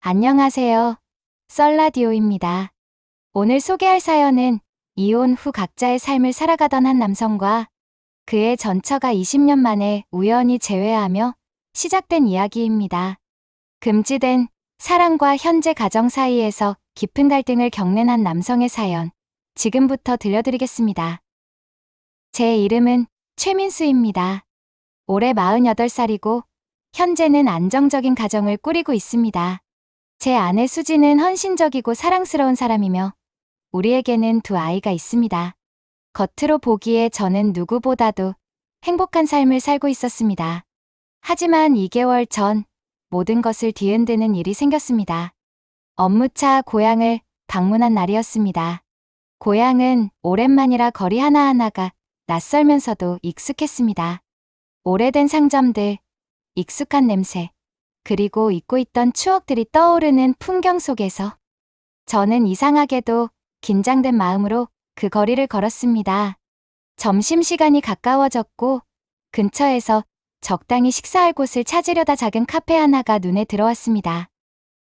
안녕하세요. 썰라디오입니다. 오늘 소개할 사연은 이혼 후 각자의 삶을 살아가던 한 남성과 그의 전처가 20년 만에 우연히 재회하며 시작된 이야기입니다. 금지된 사랑과 현재 가정 사이에서 깊은 갈등을 겪는 한 남성의 사연, 지금부터 들려드리겠습니다. 제 이름은 최민수입니다. 올해 48살이고 현재는 안정적인 가정을 꾸리고 있습니다. 제 아내 수지는 헌신적이고 사랑스러운 사람이며 우리에게는 두 아이가 있습니다. 겉으로 보기에 저는 누구보다도 행복한 삶을 살고 있었습니다. 하지만 2개월 전 모든 것을 뒤흔드는 일이 생겼습니다. 업무차 고향을 방문한 날이었습니다. 고향은 오랜만이라 거리 하나하나가 낯설면서도 익숙했습니다. 오래된 상점들, 익숙한 냄새, 그리고 잊고 있던 추억들이 떠오르는 풍경 속에서 저는 이상하게도 긴장된 마음으로 그 거리를 걸었습니다. 점심시간이 가까워졌고 근처에서 적당히 식사할 곳을 찾으려다 작은 카페 하나가 눈에 들어왔습니다.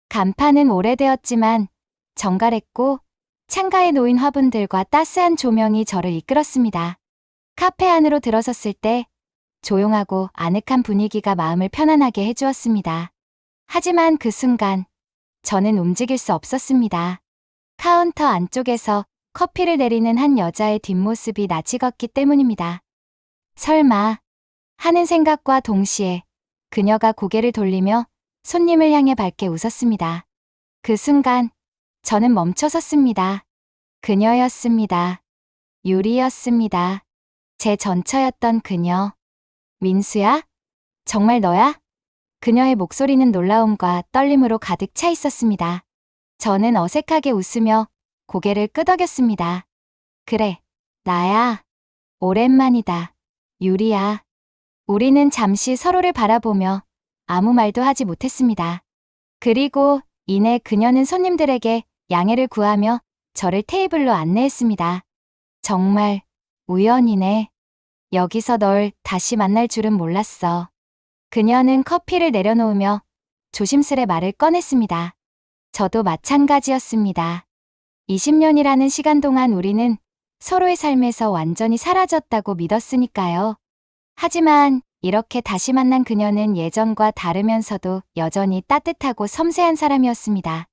간판은 오래되었지만 정갈했고 창가에 놓인 화분들과 따스한 조명이 저를 이끌었습니다. 카페 안으로 들어섰을 때 조용하고 아늑한 분위기가 마음을 편안하게 해주었습니다. 하지만 그 순간 저는 움직일 수 없었습니다. 카운터 안쪽에서 커피를 내리는 한 여자의 뒷모습이 낯익었기 때문입니다. 설마 하는 생각과 동시에 그녀가 고개를 돌리며 손님을 향해 밝게 웃었습니다. 그 순간 저는 멈춰섰습니다. 그녀였습니다. 유리였습니다. 제 전처였던 그녀. 민수야? 정말 너야? 그녀의 목소리는 놀라움과 떨림으로 가득 차 있었습니다. 저는 어색하게 웃으며 고개를 끄덕였습니다. 그래, 나야. 오랜만이다. 유리야. 우리는 잠시 서로를 바라보며 아무 말도 하지 못했습니다. 그리고 이내 그녀는 손님들에게 양해를 구하며 저를 테이블로 안내했습니다. 정말 우연이네. 여기서 널 다시 만날 줄은 몰랐어. 그녀는 커피를 내려놓으며 조심스레 말을 꺼냈습니다. 저도 마찬가지였습니다. 20년이라는 시간 동안 우리는 서로의 삶에서 완전히 사라졌다고 믿었으니까요. 하지만 이렇게 다시 만난 그녀는 예전과 다르면서도 여전히 따뜻하고 섬세한 사람이었습니다.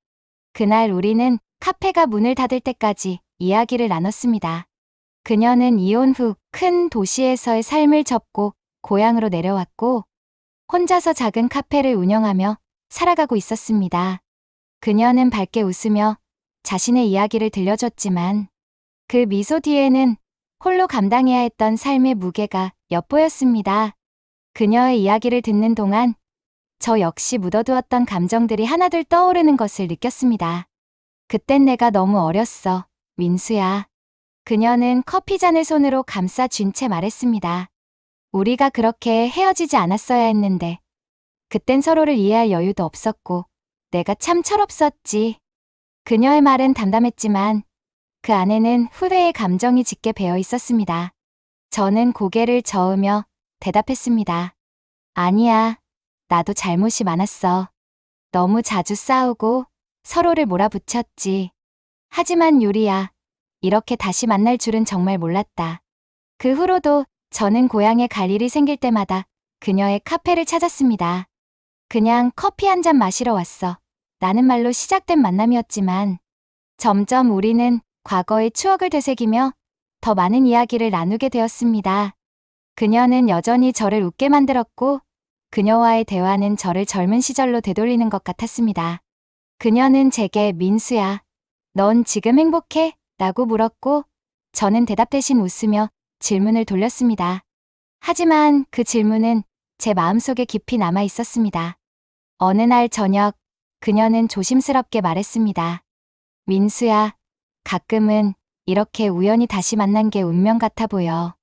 그날 우리는 카페가 문을 닫을 때까지 이야기를 나눴습니다. 그녀는 이혼 후 큰 도시에서의 삶을 접고 고향으로 내려왔고 혼자서 작은 카페를 운영하며 살아가고 있었습니다. 그녀는 밝게 웃으며 자신의 이야기를 들려줬지만 그 미소 뒤에는 홀로 감당해야 했던 삶의 무게가 엿보였습니다. 그녀의 이야기를 듣는 동안 저 역시 묻어두었던 감정들이 하나둘 떠오르는 것을 느꼈습니다. 그땐 내가 너무 어렸어, 민수야. 그녀는 커피잔을 손으로 감싸 쥔 채 말했습니다. 우리가 그렇게 헤어지지 않았어야 했는데 그땐 서로를 이해할 여유도 없었고 내가 참 철없었지. 그녀의 말은 담담했지만 그 안에는 후회의 감정이 짙게 배어 있었습니다. 저는 고개를 저으며 대답했습니다. 아니야, 나도 잘못이 많았어. 너무 자주 싸우고 서로를 몰아붙였지. 하지만 유리야, 이렇게 다시 만날 줄은 정말 몰랐다. 그 후로도 저는 고향에 갈 일이 생길 때마다 그녀의 카페를 찾았습니다. 그냥 커피 한 잔 마시러 왔어. 라는 말로 시작된 만남이었지만 점점 우리는 과거의 추억을 되새기며 더 많은 이야기를 나누게 되었습니다. 그녀는 여전히 저를 웃게 만들었고 그녀와의 대화는 저를 젊은 시절로 되돌리는 것 같았습니다. 그녀는 제게 민수야, 넌 지금 행복해? 라고 물었고 저는 대답 대신 웃으며 질문을 돌렸습니다. 하지만 그 질문은 제 마음속에 깊이 남아 있었습니다. 어느 날 저녁 그녀는 조심스럽게 말했습니다. 민수야, 가끔은 이렇게 우연히 다시 만난 게 운명 같아 보여.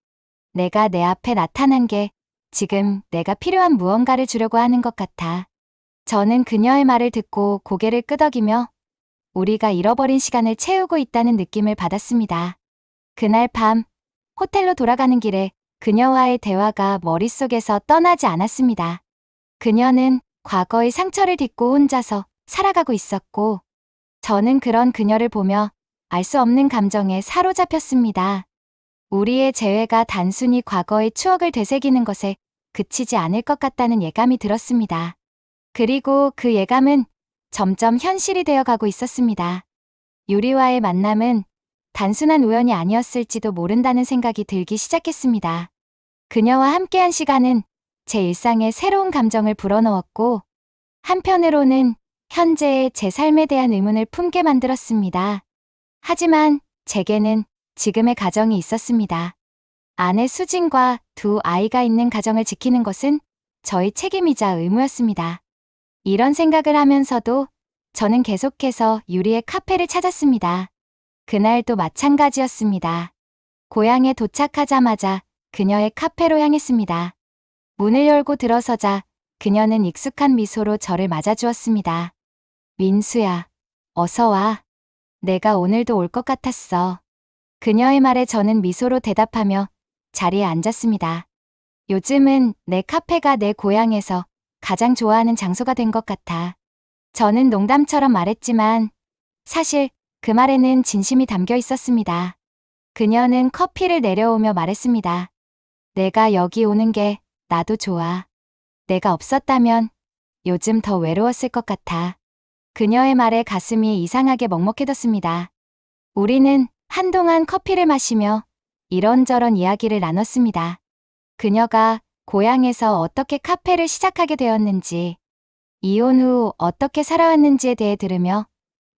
내가 내 앞에 나타난 게 지금 내가 필요한 무언가를 주려고 하는 것 같아. 저는 그녀의 말을 듣고 고개를 끄덕이며 우리가 잃어버린 시간을 채우고 있다는 느낌을 받았습니다. 그날 밤 호텔로 돌아가는 길에 그녀와의 대화가 머릿속에서 떠나지 않았습니다. 그녀는 과거의 상처를 딛고 혼자서 살아가고 있었고, 저는 그런 그녀를 보며 알 수 없는 감정에 사로잡혔습니다. 우리의 재회가 단순히 과거의 추억을 되새기는 것에 그치지 않을 것 같다는 예감이 들었습니다. 그리고 그 예감은 점점 현실이 되어 가고 있었습니다. 유리와의 만남은 단순한 우연이 아니었을지도 모른다는 생각이 들기 시작했습니다. 그녀와 함께한 시간은 제 일상에 새로운 감정을 불어넣었고, 한편으로는 현재의 제 삶에 대한 의문을 품게 만들었습니다. 하지만 제게는 지금의 가정이 있었습니다. 아내 수진과 두 아이가 있는 가정을 지키는 것은 저희 책임이자 의무였습니다. 이런 생각을 하면서도 저는 계속해서 유리의 카페를 찾았습니다. 그날도 마찬가지였습니다. 고향에 도착하자마자 그녀의 카페로 향했습니다. 문을 열고 들어서자 그녀는 익숙한 미소로 저를 맞아주었습니다. 민수야, 어서 와. 내가 오늘도 올 것 같았어. 그녀의 말에 저는 미소로 대답하며 자리에 앉았습니다. 요즘은 내 카페가 내 고향에서 가장 좋아하는 장소가 된 것 같아. 저는 농담처럼 말했지만 사실 그 말에는 진심이 담겨 있었습니다. 그녀는 커피를 내려오며 말했습니다. 내가 여기 오는 게 나도 좋아. 내가 없었다면 요즘 더 외로웠을 것 같아. 그녀의 말에 가슴이 이상하게 먹먹해졌습니다. 우리는 한동안 커피를 마시며 이런저런 이야기를 나눴습니다. 그녀가 고향에서 어떻게 카페를 시작하게 되었는지, 이혼 후 어떻게 살아왔는지에 대해 들으며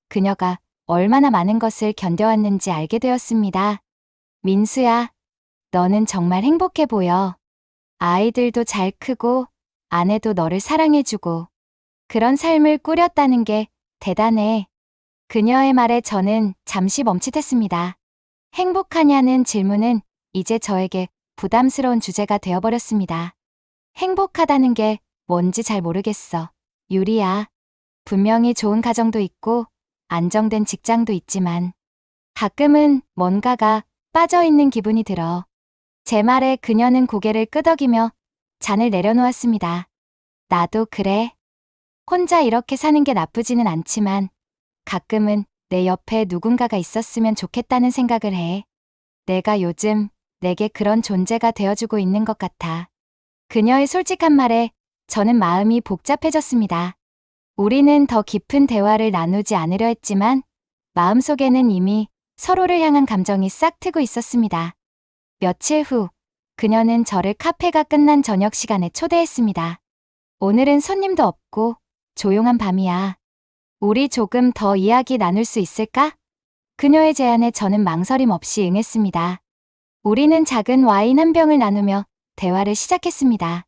그녀가 얼마나 많은 것을 견뎌왔는지 알게 되었습니다. 민수야, 너는 정말 행복해 보여. 아이들도 잘 크고 아내도 너를 사랑해주고 그런 삶을 꾸렸다는 게 대단해. 그녀의 말에 저는 잠시 멈칫했습니다. 행복하냐는 질문은 이제 저에게 부담스러운 주제가 되어버렸습니다. 행복하다는 게 뭔지 잘 모르겠어. 유리야. 분명히 좋은 가정도 있고 안정된 직장도 있지만 가끔은 뭔가가 빠져있는 기분이 들어. 제 말에 그녀는 고개를 끄덕이며 잔을 내려놓았습니다. 나도 그래. 혼자 이렇게 사는 게 나쁘지는 않지만 가끔은 내 옆에 누군가가 있었으면 좋겠다는 생각을 해. 내가 요즘 내게 그런 존재가 되어주고 있는 것 같아. 그녀의 솔직한 말에 저는 마음이 복잡해졌습니다. 우리는 더 깊은 대화를 나누지 않으려 했지만 마음속에는 이미 서로를 향한 감정이 싹트고 있었습니다. 며칠 후, 그녀는 저를 카페가 끝난 저녁 시간에 초대했습니다. 오늘은 손님도 없고 조용한 밤이야. 우리 조금 더 이야기 나눌 수 있을까? 그녀의 제안에 저는 망설임 없이 응했습니다. 우리는 작은 와인 한 병을 나누며 대화를 시작했습니다.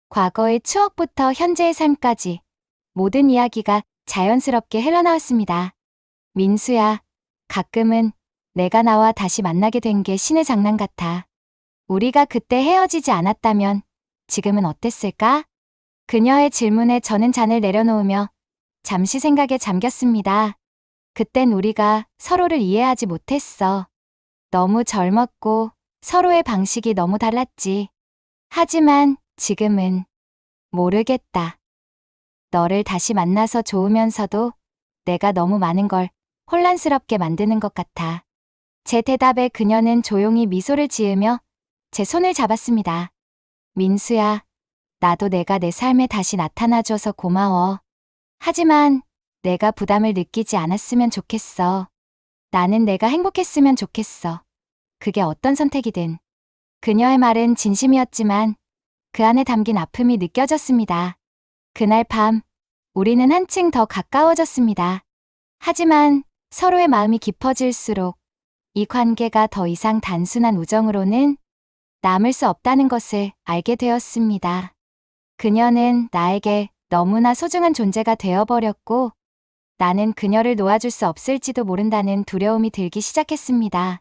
과거의 추억부터 현재의 삶까지 모든 이야기가 자연스럽게 흘러나왔습니다. 민수야, 가끔은 내가 나와 다시 만나게 된 게 신의 장난 같아. 우리가 그때 헤어지지 않았다면 지금은 어땠을까? 그녀의 질문에 저는 잔을 내려놓으며 잠시 생각에 잠겼습니다. 그땐 우리가 서로를 이해하지 못했어. 너무 젊었고 서로의 방식이 너무 달랐지. 하지만 지금은 모르겠다. 너를 다시 만나서 좋으면서도 내가 너무 많은 걸 혼란스럽게 만드는 것 같아. 제 대답에 그녀는 조용히 미소를 지으며 제 손을 잡았습니다. 민수야, 나도 내가 내 삶에 다시 나타나줘서 고마워. 하지만 내가 부담을 느끼지 않았으면 좋겠어. 나는 내가 행복했으면 좋겠어. 그게 어떤 선택이든. 그녀의 말은 진심이었지만 그 안에 담긴 아픔이 느껴졌습니다. 그날 밤, 우리는 한층 더 가까워졌습니다. 하지만 서로의 마음이 깊어질수록 이 관계가 더 이상 단순한 우정으로는 남을 수 없다는 것을 알게 되었습니다. 그녀는 나에게 너무나 소중한 존재가 되어버렸고 나는 그녀를 놓아줄 수 없을지도 모른다는 두려움이 들기 시작했습니다.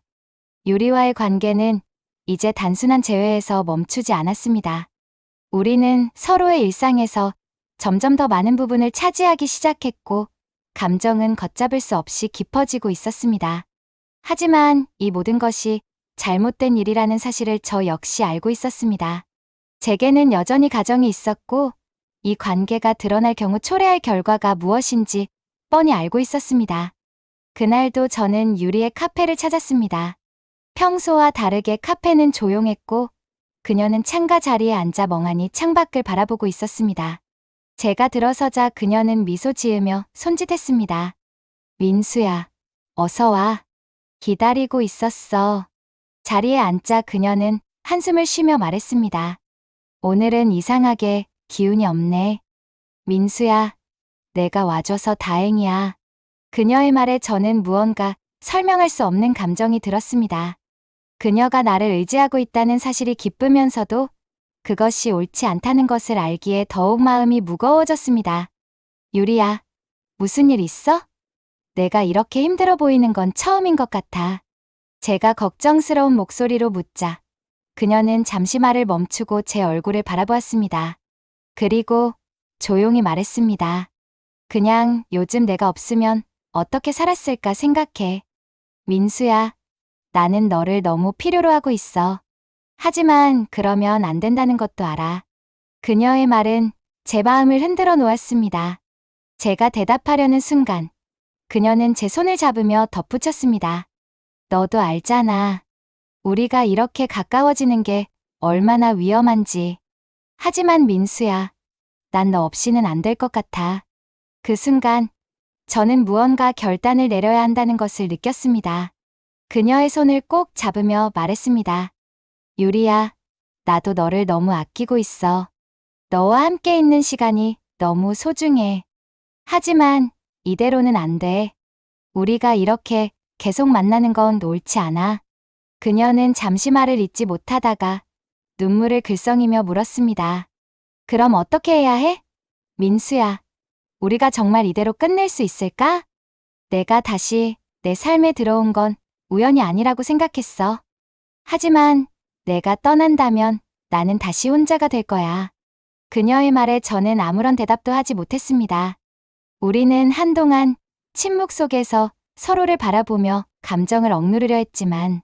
유리와의 관계는 이제 단순한 재회에서 멈추지 않았습니다. 우리는 서로의 일상에서 점점 더 많은 부분을 차지하기 시작했고 감정은 걷잡을 수 없이 깊어지고 있었습니다. 하지만 이 모든 것이 잘못된 일이라는 사실을 저 역시 알고 있었습니다. 제게는 여전히 가정이 있었고 이 관계가 드러날 경우 초래할 결과가 무엇인지 뻔히 알고 있었습니다. 그날도 저는 유리의 카페를 찾았습니다. 평소와 다르게 카페는 조용했고 그녀는 창가 자리에 앉아 멍하니 창밖을 바라보고 있었습니다. 제가 들어서자 그녀는 미소 지으며 손짓했습니다. 민수야, 어서 와. 기다리고 있었어. 자리에 앉자 그녀는 한숨을 쉬며 말했습니다. 오늘은 이상하게 기운이 없네. 민수야, 내가 와줘서 다행이야. 그녀의 말에 저는 무언가 설명할 수 없는 감정이 들었습니다. 그녀가 나를 의지하고 있다는 사실이 기쁘면서도 그것이 옳지 않다는 것을 알기에 더욱 마음이 무거워졌습니다. 유리야, 무슨 일 있어? 내가 이렇게 힘들어 보이는 건 처음인 것 같아. 제가 걱정스러운 목소리로 묻자 그녀는 잠시 말을 멈추고 제 얼굴을 바라보았습니다. 그리고 조용히 말했습니다. 그냥 요즘 내가 없으면 어떻게 살았을까 생각해. 민수야, 나는 너를 너무 필요로 하고 있어. 하지만 그러면 안 된다는 것도 알아. 그녀의 말은 제 마음을 흔들어 놓았습니다. 제가 대답하려는 순간 그녀는 제 손을 잡으며 덧붙였습니다. 너도 알잖아. 우리가 이렇게 가까워지는 게 얼마나 위험한지. 하지만 민수야, 난 너 없이는 안 될 것 같아. 그 순간 저는 무언가 결단을 내려야 한다는 것을 느꼈습니다. 그녀의 손을 꼭 잡으며 말했습니다. 유리야, 나도 너를 너무 아끼고 있어. 너와 함께 있는 시간이 너무 소중해. 하지만 이대로는 안 돼. 우리가 이렇게 계속 만나는 건 옳지 않아. 그녀는 잠시 말을 잇지 못하다가 눈물을 글썽이며 물었습니다. 그럼 어떻게 해야 해? 민수야, 우리가 정말 이대로 끝낼 수 있을까? 내가 다시 내 삶에 들어온 건 우연이 아니라고 생각했어. 하지만 내가 떠난다면 나는 다시 혼자가 될 거야. 그녀의 말에 저는 아무런 대답도 하지 못했습니다. 우리는 한동안 침묵 속에서 서로를 바라보며 감정을 억누르려 했지만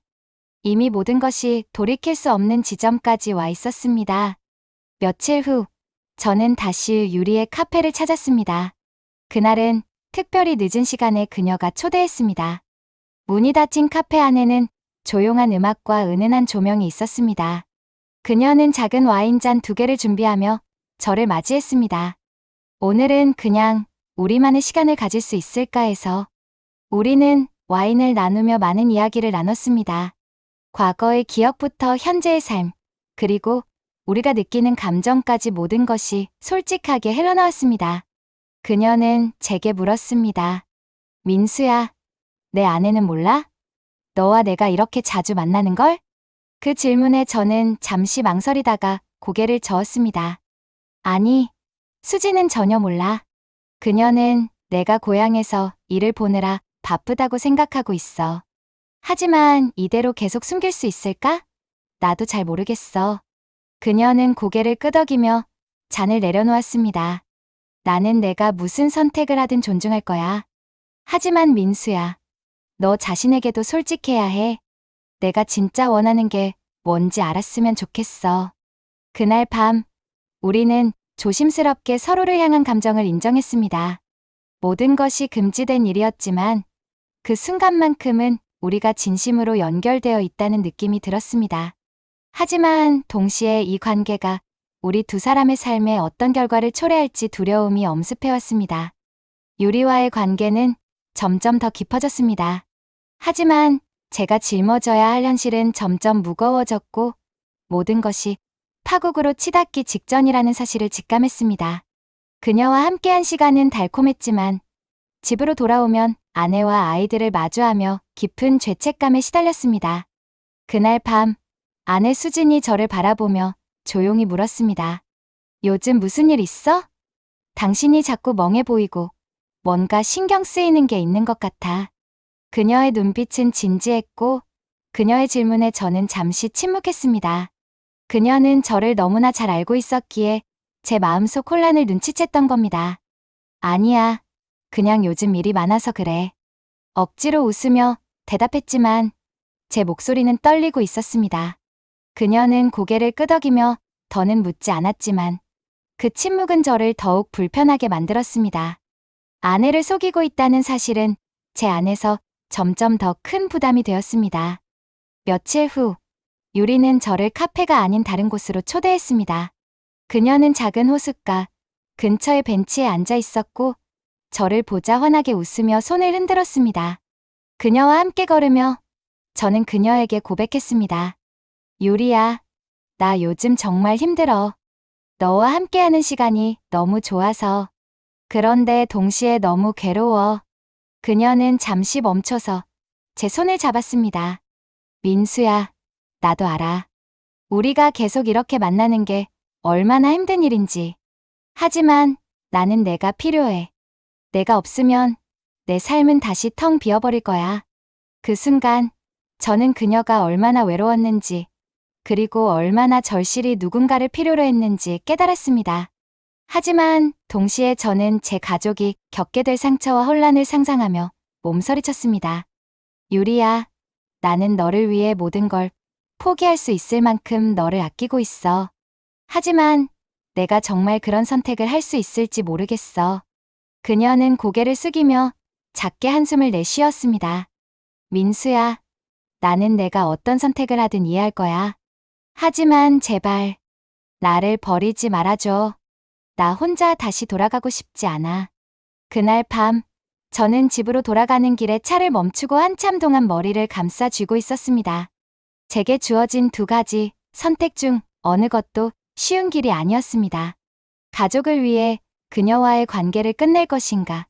이미 모든 것이 돌이킬 수 없는 지점까지 와 있었습니다. 며칠 후, 저는 다시 유리의 카페를 찾았습니다. 그날은 특별히 늦은 시간에 그녀가 초대했습니다. 문이 닫힌 카페 안에는 조용한 음악과 은은한 조명이 있었습니다. 그녀는 작은 와인잔 2개를 준비하며 저를 맞이했습니다. 오늘은 그냥 우리만의 시간을 가질 수 있을까 해서 우리는 와인을 나누며 많은 이야기를 나눴습니다. 과거의 기억부터 현재의 삶, 그리고 우리가 느끼는 감정까지 모든 것이 솔직하게 흘러나왔습니다. 그녀는 제게 물었습니다. 민수야, 내 아내는 몰라? 너와 내가 이렇게 자주 만나는 걸? 그 질문에 저는 잠시 망설이다가 고개를 저었습니다. 아니, 수지는 전혀 몰라. 그녀는 내가 고향에서 일을 보느라 바쁘다고 생각하고 있어. 하지만 이대로 계속 숨길 수 있을까? 나도 잘 모르겠어. 그녀는 고개를 끄덕이며 잔을 내려놓았습니다. 나는 내가 무슨 선택을 하든 존중할 거야. 하지만 민수야, 너 자신에게도 솔직해야 해. 내가 진짜 원하는 게 뭔지 알았으면 좋겠어. 그날 밤, 우리는 조심스럽게 서로를 향한 감정을 인정했습니다. 모든 것이 금지된 일이었지만 그 순간만큼은 우리가 진심으로 연결되어 있다는 느낌이 들었습니다. 하지만 동시에 이 관계가 우리 두 사람의 삶에 어떤 결과를 초래할지 두려움이 엄습해왔습니다. 유리와의 관계는 점점 더 깊어졌습니다. 하지만 제가 짊어져야 할 현실은 점점 무거워졌고 모든 것이 파국으로 치닫기 직전이라는 사실을 직감했습니다. 그녀와 함께한 시간은 달콤했지만 집으로 돌아오면 아내와 아이들을 마주하며 깊은 죄책감에 시달렸습니다. 그날 밤 아내 수진이 저를 바라보며 조용히 물었습니다. 요즘 무슨 일 있어? 당신이 자꾸 멍해 보이고 뭔가 신경 쓰이는 게 있는 것 같아. 그녀의 눈빛은 진지했고 그녀의 질문에 저는 잠시 침묵했습니다. 그녀는 저를 너무나 잘 알고 있었기에 제 마음속 혼란을 눈치챘던 겁니다. 아니야, 그냥 요즘 일이 많아서 그래. 억지로 웃으며 대답했지만 제 목소리는 떨리고 있었습니다. 그녀는 고개를 끄덕이며 더는 묻지 않았지만 그 침묵은 저를 더욱 불편하게 만들었습니다. 아내를 속이고 있다는 사실은 제 안에서 점점 더 큰 부담이 되었습니다. 며칠 후, 유리는 저를 카페가 아닌 다른 곳으로 초대했습니다. 그녀는 작은 호숫가 근처의 벤치에 앉아 있었고, 저를 보자 환하게 웃으며 손을 흔들었습니다. 그녀와 함께 걸으며 저는 그녀에게 고백했습니다. 유리야, 나 요즘 정말 힘들어. 너와 함께하는 시간이 너무 좋아서. 그런데 동시에 너무 괴로워. 그녀는 잠시 멈춰서 제 손을 잡았습니다. 민수야, 나도 알아. 우리가 계속 이렇게 만나는 게 얼마나 힘든 일인지. 하지만 나는 내가 필요해. 내가 없으면 내 삶은 다시 텅 비어버릴 거야. 그 순간 저는 그녀가 얼마나 외로웠는지, 그리고 얼마나 절실히 누군가를 필요로 했는지 깨달았습니다. 하지만 동시에 저는 제 가족이 겪게 될 상처와 혼란을 상상하며 몸서리쳤습니다. 유리야, 나는 너를 위해 모든 걸 포기할 수 있을 만큼 너를 아끼고 있어. 하지만 내가 정말 그런 선택을 할 수 있을지 모르겠어. 그녀는 고개를 숙이며 작게 한숨을 내쉬었습니다. 민수야, 나는 내가 어떤 선택을 하든 이해할 거야. 하지만 제발 나를 버리지 말아줘. 나 혼자 다시 돌아가고 싶지 않아. 그날 밤, 저는 집으로 돌아가는 길에 차를 멈추고 한참 동안 머리를 감싸 쥐고 있었습니다. 제게 주어진 두 가지 선택 중 어느 것도 쉬운 길이 아니었습니다. 가족을 위해 그녀와의 관계를 끝낼 것인가,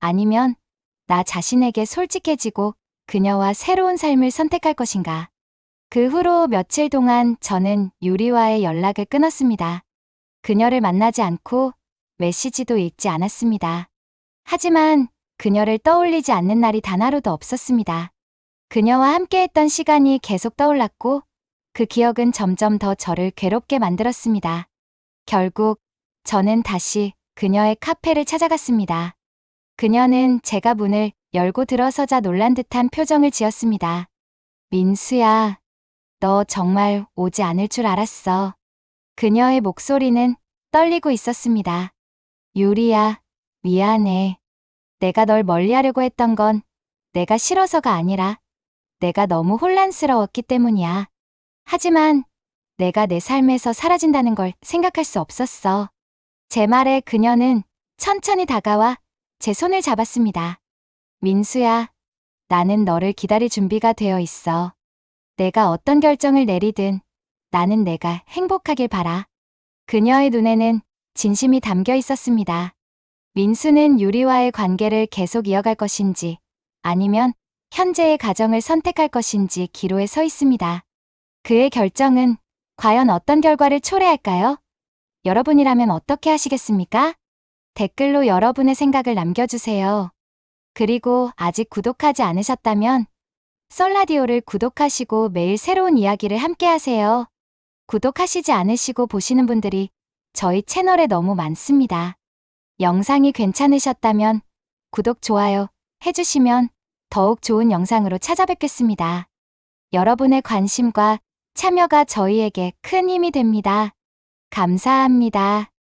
아니면 나 자신에게 솔직해지고 그녀와 새로운 삶을 선택할 것인가. 그 후로 며칠 동안 저는 유리와의 연락을 끊었습니다. 그녀를 만나지 않고 메시지도 읽지 않았습니다. 하지만 그녀를 떠올리지 않는 날이 단 하루도 없었습니다. 그녀와 함께했던 시간이 계속 떠올랐고, 그 기억은 점점 더 저를 괴롭게 만들었습니다. 결국 저는 다시 그녀의 카페를 찾아갔습니다. 그녀는 제가 문을 열고 들어서자 놀란 듯한 표정을 지었습니다. 민수야, 너 정말 오지 않을 줄 알았어. 그녀의 목소리는 떨리고 있었습니다. 유리야, 미안해. 내가 널 멀리하려고 했던 건 내가 싫어서가 아니라 내가 너무 혼란스러웠기 때문이야. 하지만 내가 내 삶에서 사라진다는 걸 생각할 수 없었어. 제 말에 그녀는 천천히 다가와 제 손을 잡았습니다. 민수야, 나는 너를 기다릴 준비가 되어 있어. 내가 어떤 결정을 내리든 나는 내가 행복하길 바라. 그녀의 눈에는 진심이 담겨 있었습니다. 민수는 유리와의 관계를 계속 이어갈 것인지, 아니면 현재의 가정을 선택할 것인지 기로에 서 있습니다. 그의 결정은 과연 어떤 결과를 초래할까요? 여러분이라면 어떻게 하시겠습니까? 댓글로 여러분의 생각을 남겨주세요. 그리고 아직 구독하지 않으셨다면 썰라디오를 구독하시고 매일 새로운 이야기를 함께 하세요. 구독하시지 않으시고 보시는 분들이 저희 채널에 너무 많습니다. 영상이 괜찮으셨다면 구독, 좋아요 해주시면 더욱 좋은 영상으로 찾아뵙겠습니다. 여러분의 관심과 참여가 저희에게 큰 힘이 됩니다. 감사합니다.